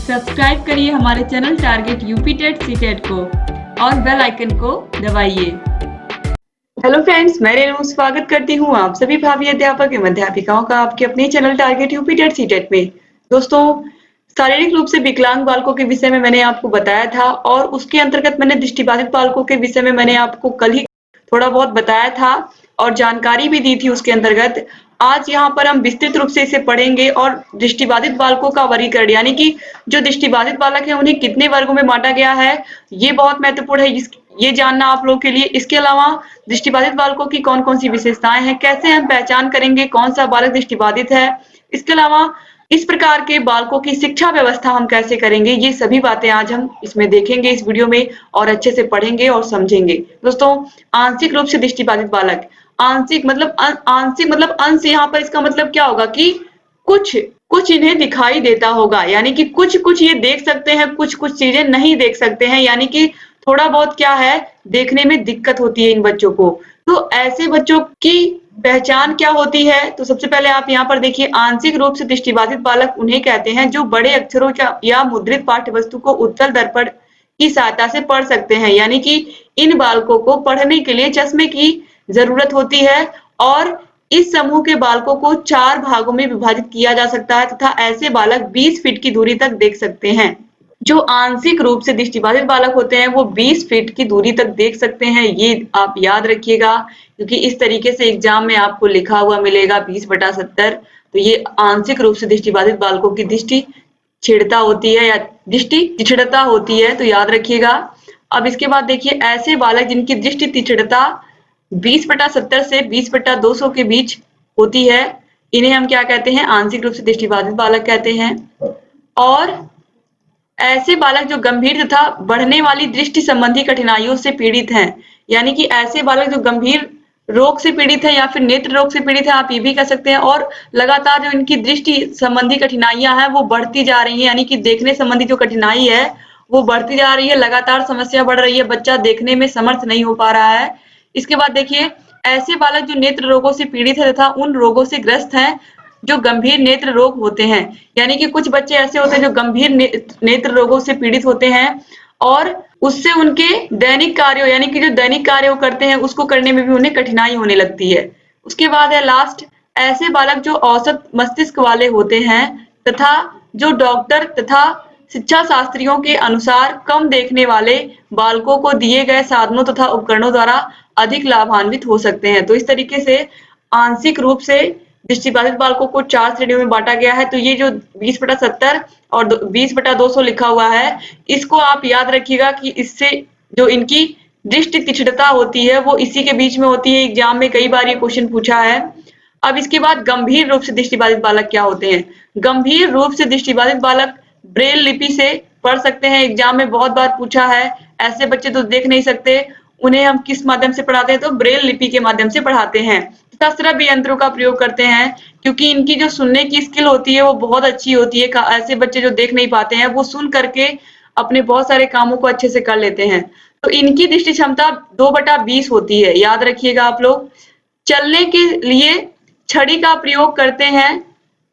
Subscribe करिए हमारे channel target UP TET CTET को और बेल आइकन को दबाइए। हेलो फ्रेंड्स, मैं रेणु स्वागत करती हूँ आप सभी भावी अध्यापक एवं अध्यापिकाओं का आपके अपने channel target UP TET CTET में। दोस्तों, शारीरिक रूप से विकलांग बालकों के विषय में मैंने आपको बताया था और उसके अंतर्गत मैंने दृष्टिबाधित बालकों के विषय में मैंने आपको कल ही थोड़ा बहुत बताया था और जानकारी भी दी थी उसके अंतर्गत। आज यहाँ पर हम विस्तृत रूप से इसे पढ़ेंगे और दृष्टिबाधित बालकों का वर्गीकरण यानी कि जो दृष्टिबाधित बालक है उन्हें कितने वर्गों में बांटा गया है, ये बहुत महत्वपूर्ण है ये जानना आप लोगों के लिए। इसके अलावा दृष्टिबाधित बालकों की कौन कौन सी विशेषताएं हैं, कैसे हम पहचान करेंगे कौन सा बालक दृष्टिबाधित है, इसके अलावा इस प्रकार के बालकों की शिक्षा व्यवस्था हम कैसे करेंगे, ये सभी बातें आज हम इसमें देखेंगे इस वीडियो में और अच्छे से पढ़ेंगे और समझेंगे। दोस्तों, आंशिक रूप से दृष्टिबाधित बालक, आंशिक मतलब अंश, यहाँ पर इसका मतलब क्या होगा कि कुछ कुछ इन्हें दिखाई देता होगा, यानी कि कुछ कुछ ये देख सकते हैं, कुछ कुछ चीजें नहीं देख सकते हैं, यानी कि थोड़ा बहुत क्या है, देखने में दिक्कत होती है इन बच्चों को। तो ऐसे बच्चों की पहचान क्या होती है, तो सबसे पहले आप यहाँ पर देखिए, आंशिक रूप से दृष्टिबाधित बालक उन्हें कहते हैं जो बड़े अक्षरों या मुद्रित पाठ्य वस्तु को उत्तल दर्पण की सहायता से पढ़ सकते हैं, यानी कि इन बालकों को पढ़ने के लिए चश्मे की जरूरत होती है और इस समूह के बालकों को 4 भागों में विभाजित किया जा सकता है तथा ऐसे बालक 20 फीट की दूरी तक देख सकते हैं। जो आंशिक रूप से दृष्टिबाधित बालक होते हैं वो 20 फीट की दूरी तक देख सकते हैं, ये आप याद रखिएगा, क्योंकि इस तरीके से एग्जाम में आपको लिखा हुआ मिलेगा 20/70। तो ये आंशिक रूप से दृष्टिबाधित बालकों की दृष्टि छिड़ता होती है या दृष्टि तिछड़ता होती है, तो याद रखिएगा। अब इसके बाद देखिए, ऐसे बालक जिनकी दृष्टि तिछड़ता 20/70 से 20/200 के बीच होती है, इन्हें हम क्या कहते हैं, आंशिक रूप से दृष्टिबाधित बालक कहते हैं। और ऐसे बालक जो गंभीर तथा बढ़ने वाली दृष्टि संबंधी कठिनाइयों से पीड़ित हैं, यानी कि ऐसे बालक जो गंभीर रोग से पीड़ित है या फिर नेत्र रोग से पीड़ित है, आप ये भी कह सकते हैं, और लगातार जो इनकी दृष्टि संबंधी कठिनाइयां हैं वो बढ़ती जा रही हैं, यानी कि देखने संबंधी जो कठिनाई है वो बढ़ती जा रही है, लगातार समस्या बढ़ रही है, बच्चा देखने में समर्थ नहीं हो पा रहा है। इसके बाद देखिए, ऐसे बालक जो नेत्र रोगों से पीड़ित है तथा उन रोगों से ग्रस्त हैं जो गंभीर नेत्र रोग होते हैं, यानी कि कुछ बच्चे ऐसे होते हैं जो गंभीर नेत्र रोगों से पीड़ित होते हैं और उससे उनके दैनिक कार्यों, यानी कि जो दैनिक कार्य करते हैं उसको करने में भी उन्हें कठिनाई होने लगती है। उसके बाद है लास्ट, ऐसे बालक जो औसत मस्तिष्क वाले होते हैं तथा जो डॉक्टर तथा शिक्षा शास्त्रियों के अनुसार कम देखने वाले बालकों को दिए गए साधनों तथा उपकरणों द्वारा अधिक लाभान्वित हो सकते हैं। तो इस तरीके से आंशिक रूप से दृष्टिबाधित बालकों को 4 श्रेणियों में बांटा गया है। तो ये जो 20/70 और 20/200 लिखा हुआ है, इसको आप याद रखिएगा कि इससे जो इनकी दृष्टि तिछड़ता होती है वो इसी के बीच में होती है। एग्जाम में कई बार ये क्वेश्चन पूछा है। अब इसके बाद गंभीर रूप से दृष्टिबाधित बालक क्या होते हैं। गंभीर रूप से दृष्टिबाधित बालक ब्रेल लिपि से पढ़ सकते हैं, एग्जाम में बहुत बार पूछा है। ऐसे बच्चे तो देख नहीं सकते, उन्हें हम किस माध्यम से पढ़ाते हैं, तो ब्रेल लिपि के माध्यम से पढ़ाते हैं तथा श्रव्य यंत्रों का प्रयोग करते हैं, क्योंकि इनकी जो सुनने की स्किल होती है वो बहुत अच्छी होती है। ऐसे बच्चे जो देख नहीं पाते हैं वो सुन करके अपने बहुत सारे कामों को अच्छे से कर लेते हैं। तो इनकी दृष्टि क्षमता 2/20 होती है, याद रखिएगा आप लोग। चलने के लिए छड़ी का प्रयोग करते हैं।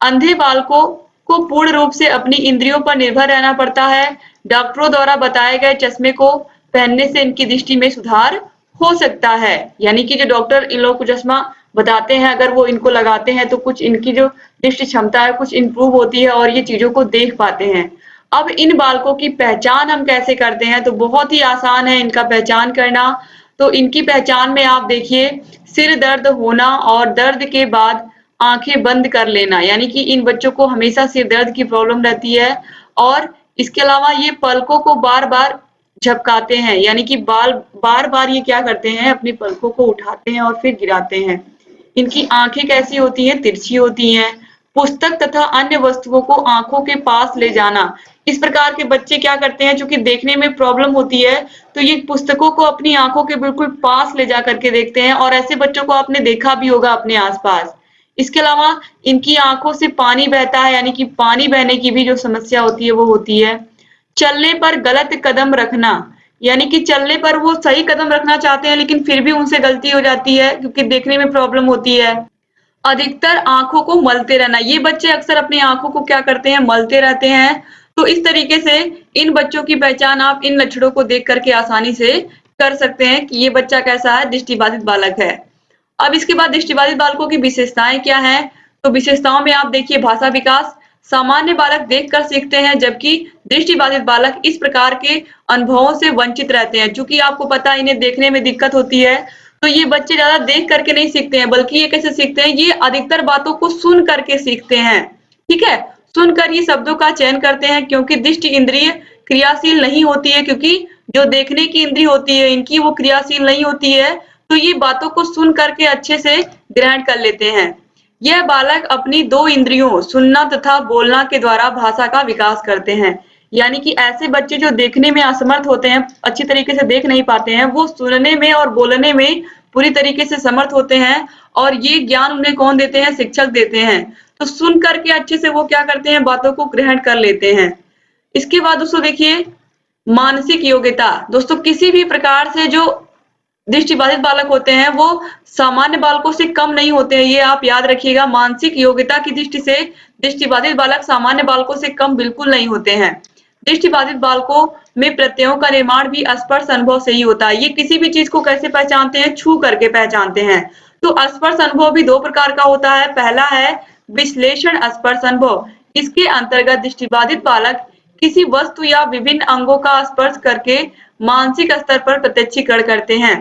अंधे बालकों को पूर्ण रूप से अपनी इंद्रियों पर निर्भर रहना पड़ता है। डॉक्टरों द्वारा बताए गए चश्मे को पहनने से इनकी दृष्टि में सुधार हो सकता है, यानी कि जो डॉक्टर इन लोगों को चश्मा बताते हैं, अगर वो इनको लगाते हैं तो कुछ इनकी जो दृष्टि क्षमता है कुछ इंप्रूव होती है और ये चीजों को देख पाते हैं। अब इन बालकों की पहचान हम कैसे करते हैं, तो बहुत ही आसान है इनका पहचान करना। तो इनकी पहचान में आप देखिए, सिर दर्द होना और दर्द के बाद आंखें बंद कर लेना, यानी कि इन बच्चों को हमेशा सिर दर्द की प्रॉब्लम रहती है। और इसके अलावा ये पलकों को बार बार झपकाते हैं, यानी कि बार बार ये क्या करते हैं, अपनी पलकों को उठाते हैं और फिर गिराते हैं। इनकी आंखें कैसी होती हैं, तिरछी होती हैं। पुस्तक तथा अन्य वस्तुओं को आंखों के पास ले जाना, इस प्रकार के बच्चे क्या करते हैं, चूंकि देखने में प्रॉब्लम होती है तो ये पुस्तकों को अपनी आंखों के बिल्कुल पास ले जा करके देखते हैं, और ऐसे बच्चों को आपने देखा भी होगा अपने आसपास। इसके अलावा इनकी आंखों से पानी बहता है, यानी कि पानी बहने की भी जो समस्या होती है वो होती है। चलने पर गलत कदम रखना, यानी कि चलने पर वो सही कदम रखना चाहते हैं लेकिन फिर भी उनसे गलती हो जाती है क्योंकि देखने में प्रॉब्लम होती है। अधिकतर आंखों को मलते रहना, ये बच्चे अक्सर अपनी आंखों को क्या करते हैं, मलते रहते हैं। तो इस तरीके से इन बच्चों की पहचान आप इन लक्षणों को देख करके आसानी से कर सकते हैं कि ये बच्चा कैसा है, दृष्टिबाधित बालक है। अब इसके बाद दृष्टिबाधित बालकों की विशेषताएं क्या हैं? तो विशेषताओं में आप देखिए भाषा विकास, सामान्य बालक देखकर सीखते हैं जबकि दृष्टिबाधित बालक इस प्रकार के अनुभवों से वंचित रहते हैं। चूंकि आपको पता है इन्हें देखने में दिक्कत होती है, तो ये बच्चे ज्यादा देख करके नहीं सीखते हैं, बल्कि ये कैसे सीखते हैं, ये अधिकतर बातों को सुन करके सीखते हैं। ठीक है, सुनकर ये शब्दों का चयन करते हैं क्योंकि दृष्टि इंद्रिय क्रियाशील नहीं होती है, क्योंकि जो देखने की इंद्रिय होती है इनकी वो क्रियाशील नहीं होती है, तो ये बातों को सुन करके अच्छे से ग्रहण कर लेते हैं। यह बालक अपनी दो इंद्रियों सुनना तथा बोलना के द्वारा भाषा का विकास करते हैं। यानी कि ऐसे बच्चे जो देखने में असमर्थ होते हैं, अच्छी तरीके से देख नहीं पाते हैं, वो सुनने में और बोलने में पूरी तरीके से समर्थ होते हैं, और ये ज्ञान उन्हें कौन देते हैं? शिक्षक देते हैं। तो सुन करके अच्छे से वो क्या करते हैं? बातों को ग्रहण कर लेते हैं। इसके बाद दोस्तों देखिए मानसिक योग्यता। दोस्तों किसी भी प्रकार से जो दृष्टिबाधित बालक होते हैं वो सामान्य बालकों से कम नहीं होते हैं, ये आप याद रखिएगा। मानसिक योग्यता की दृष्टि से दृष्टिबाधित बालक सामान्य बालकों से कम बिल्कुल नहीं होते हैं। दृष्टिबाधित बालकों में प्रत्ययों का निर्माण भी स्पर्श अनुभव से ही होता है। ये किसी भी चीज को कैसे पहचानते हैं? छू करके पहचानते हैं। तो स्पर्श अनुभव भी दो प्रकार का होता है। पहला है विश्लेषण स्पर्श अनुभव। इसके अंतर्गत दृष्टिबाधित बालक किसी वस्तु या विभिन्न अंगों का स्पर्श करके मानसिक स्तर पर प्रत्यक्षीकरण करते हैं।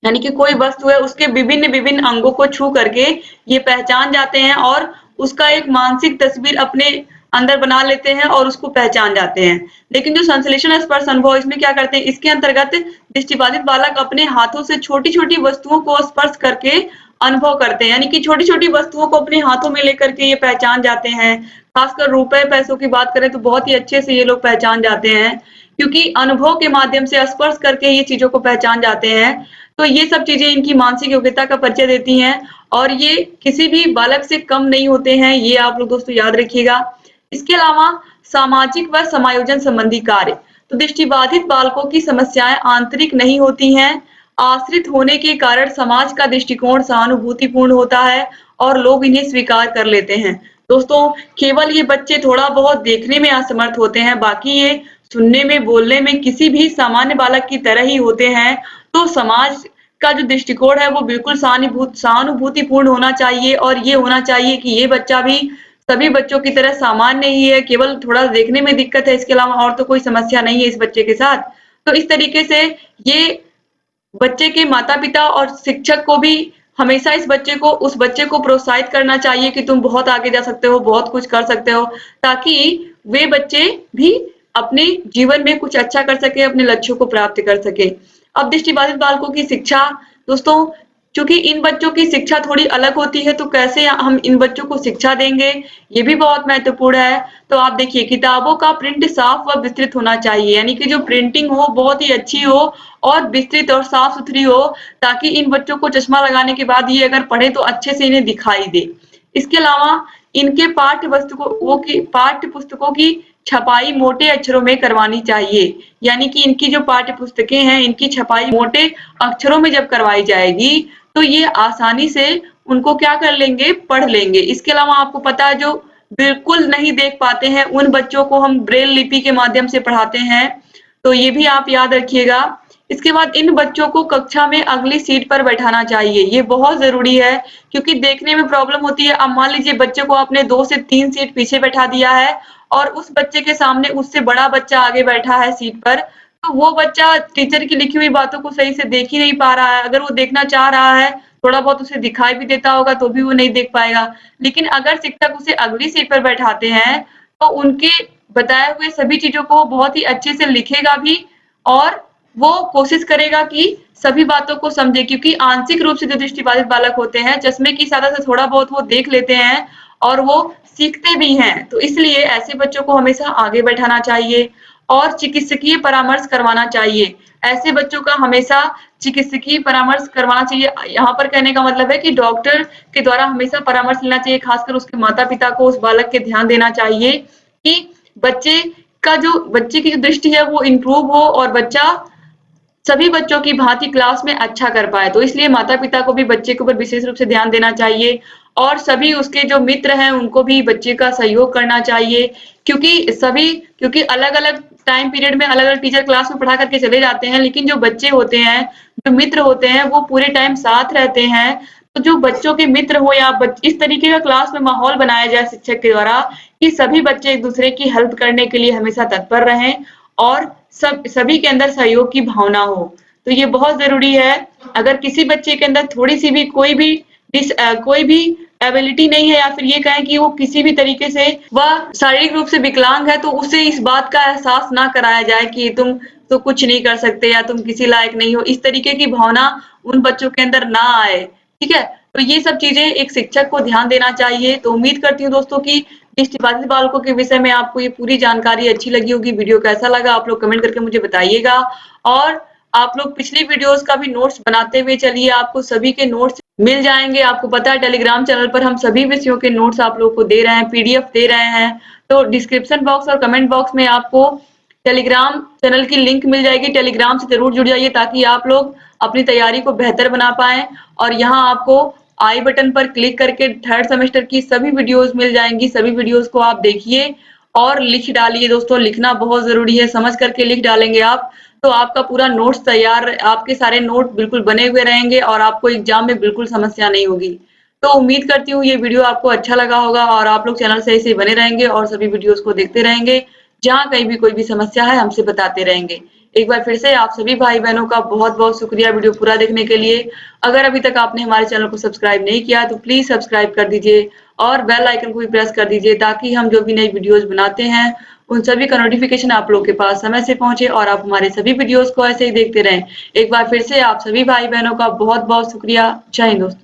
यानी कि कोई वस्तु है उसके विभिन्न विभिन्न अंगों को छू करके ये पहचान जाते हैं और उसका एक मानसिक तस्वीर अपने अंदर बना लेते हैं और उसको पहचान जाते हैं। लेकिन जो संश्लेषण स्पर्श अनुभव इसमें क्या करते हैं? इसके अंतर्गत दृष्टिबाधित बालक अपने हाथों से छोटी छोटी वस्तुओं को स्पर्श करके अनुभव करते हैं। यानी कि छोटी छोटी वस्तुओं को अपने हाथों में लेकर के ये पहचान जाते हैं। खासकर रुपए पैसों की बात करें तो बहुत ही अच्छे से ये लोग पहचान जाते हैं, क्योंकि अनुभव के माध्यम से स्पर्श करके ये चीजों को पहचान जाते हैं। तो ये सब चीजें इनकी मानसिक योग्यता का परिचय देती हैं, और ये किसी भी बालक से कम नहीं होते हैं, ये आप लोग दोस्तों याद रखिएगा। इसके अलावा सामाजिक व समायोजन संबंधी कार्य। तो दृष्टिबाधित बालकों की समस्याएं आंतरिक नहीं होती हैं, आश्रित होने के कारण समाज का दृष्टिकोण सहानुभूतिपूर्ण होता है और लोग इन्हें स्वीकार कर लेते हैं। दोस्तों केवल ये बच्चे थोड़ा बहुत देखने में असमर्थ होते हैं, बाकी ये सुनने में बोलने में किसी भी सामान्य बालक की तरह ही होते हैं। तो समाज का जो दृष्टिकोण है वो बिल्कुल सहानुभूतिपूर्ण होना चाहिए, और ये होना चाहिए कि ये बच्चा भी सभी बच्चों की तरह सामान्य ही है, केवल थोड़ा देखने में दिक्कत है, इसके अलावा और तो कोई समस्या नहीं है इस बच्चे के साथ। तो इस तरीके से ये बच्चे के माता पिता और शिक्षक को भी हमेशा उस बच्चे को प्रोत्साहित करना चाहिए कि तुम बहुत आगे जा सकते हो, बहुत कुछ कर सकते हो, ताकि वे बच्चे भी अपने जीवन में कुछ अच्छा कर सके, अपने लक्ष्यों को प्राप्त कर सके। अब दृष्टिबाधित बालकों की शिक्षा। दोस्तों चूंकि इन बच्चों की शिक्षा थोड़ी अलग होती है, तो कैसे हम इन बच्चों को शिक्षा देंगे ये भी बहुत महत्वपूर्ण है। तो आप देखिए किताबों का प्रिंट साफ व विस्तृत होना चाहिए, यानी कि जो प्रिंटिंग हो बहुत ही अच्छी हो और विस्तृत और साफ सुथरी हो, ताकि इन बच्चों को चश्मा लगाने के बाद ये अगर पढ़े तो अच्छे से इन्हें दिखाई दे। इसके अलावा इनके पाठ्य पुस्तकों की छपाई मोटे अक्षरों में करवानी चाहिए। यानी कि इनकी जो पाठ्य पुस्तकें हैं इनकी छपाई मोटे अक्षरों में जब करवाई जाएगी तो ये आसानी से उनको क्या कर लेंगे? पढ़ लेंगे। इसके अलावा आपको पता है जो बिल्कुल नहीं देख पाते हैं उन बच्चों को हम ब्रेल लिपि के माध्यम से पढ़ाते हैं, तो ये भी आप याद रखिएगा। इसके बाद इन बच्चों को कक्षा में अगली सीट पर बैठाना चाहिए, ये बहुत जरूरी है, क्योंकि देखने में प्रॉब्लम होती है। अब मान लीजिए बच्चे को आपने 2 से 3 सीट पीछे बैठा दिया है और उस बच्चे के सामने उससे बड़ा बच्चा आगे बैठा है सीट पर, तो वो बच्चा टीचर की लिखी हुई बातों को सही से देख ही नहीं पा रहा है। अगर वो देखना चाह रहा है, थोड़ा बहुत उसे दिखाई भी देता होगा तो भी वो नहीं देख पाएगा। लेकिन अगर शिक्षक उसे अगली सीट पर बैठाते हैं तो उनके बताए हुए सभी चीजों को बहुत ही अच्छे से लिखेगा भी, और वो कोशिश करेगा कि सभी बातों को समझे, क्योंकि आंशिक रूप से जो दृष्टिबाधित बालक होते हैं चश्मे की सहायता से थोड़ा बहुत वो देख लेते हैं और वो सीखते भी हैं। तो इसलिए ऐसे बच्चों को हमेशा आगे बैठाना चाहिए और चिकित्सकीय परामर्श करवाना चाहिए। ऐसे बच्चों का हमेशा चिकित्सकीय परामर्श करवाना चाहिए। यहाँ पर कहने का मतलब है कि डॉक्टर के द्वारा हमेशा परामर्श लेना चाहिए, खासकर उसके माता पिता को उस बालक के ध्यान देना चाहिए कि बच्चे की जो दृष्टि है वो इम्प्रूव हो और बच्चा सभी बच्चों की भांति क्लास में अच्छा कर पाए। तो इसलिए माता-पिता को भी बच्चे के ऊपर विशेष रूप से ध्यान देना चाहिए और सभी उसके जो मित्र हैं उनको भी बच्चे का सहयोग करना चाहिए क्योंकि अलग-अलग टाइम पीरियड में अलग-अलग टीचर क्लास में पढ़ा करके चले जाते हैं, लेकिन जो बच्चे होते हैं, जो मित्र होते हैं वो पूरे टाइम साथ रहते हैं। तो जो बच्चों के मित्र हो या इस तरीके का क्लास में माहौल बनाया जाए शिक्षक के द्वारा कि सभी बच्चे एक-दूसरे की हेल्प करने के लिए हमेशा तत्पर रहें और सभी के अंदर सहयोग की भावना हो। तो ये बहुत ज़रूरी है। अगर किसी बच्चे के अंदर थोड़ी-सी भी कोई भी एबिलिटी नहीं है या फिर ये कहें कि वो किसी भी तरीके से वह शारीरिक रूप से विकलांग है, तो उसे इस बात का एहसास ना कराया जाए कि तुम तो कुछ नहीं कर सकते या तुम किसी लायक नहीं हो। इस तरीके की भावना उन बच्चों के अंदर ना आए, ठीक है? तो ये सब चीज़ें एक शिक्षक को ध्यान देना चाहिए। तो उम्मीद करती हूँ दोस्तों कि दृष्टिबाधित बालकों के विषय में आपको ये पूरी जानकारी अच्छी लगी होगी। वीडियो कैसा लगा आप लोग कमेंट करके मुझे बताइएगा और आप लोग पिछली वीडियोस का भी नोट्स बनाते हुए चलिए, आपको सभी के नोट्स मिल जाएँगे। आपको पता है टेलीग्राम चैनल पर हम सभी विषयों के नोट्स आप लोग को दे रहे हैं, पीडीएफ दे रहे हैं। तो डिस्क्रिप्शन बॉक्स और कमेंट बॉक्स में आपको टेलीग्राम चैनल की लिंक मिल जाएगी। टेलीग्राम से ज़रूर जुड़ जाइए ताकि आप लोग अपनी तैयारी को बेहतर बना पाएँ और यहाँ आपको आई बटन पर क्लिक करके 3rd सेमेस्टर की सभी वीडियोस मिल जाएँगी। सभी वीडियोस को आप देखिए और लिख डालिए दोस्तों, लिखना बहुत ज़रूरी है। समझ करके लिख डालेंगे आप तो आपका पूरा नोट्स तैयार, आपके सारे नोट बिल्कुल बने हुए रहेंगे और आपको एग्जाम में बिल्कुल समस्या नहीं होगी। तो उम्मीद करती हूँ ये वीडियो आपको अच्छा लगा होगा और आप लोग चैनल से ऐसे ही बने रहेंगे और सभी वीडियोस को देखते रहेंगे। जहाँ कहीं भी कोई भी समस्या है हमसे बताते रहेंगे। एक बार फिर से आप सभी भाई-बहनों का बहुत-बहुत शुक्रिया वीडियो पूरा देखने के लिए। अगर अभी तक आपने हमारे चैनल को सब्सक्राइब नहीं किया तो प्लीज़ सब्सक्राइब कर दीजिए और बेल आइकन को भी प्रेस कर दीजिए ताकि हम जो भी नई वीडियोज़ बनाते हैं उन सभी का नोटिफिकेशन आप लोग के पास समय से पहुंचे और आप हमारे सभी वीडियोज़ को ऐसे ही देखते रहें। एक बार फिर से आप सभी भाई-बहनों का बहुत-बहुत शुक्रिया। जय हिंद दोस्तों।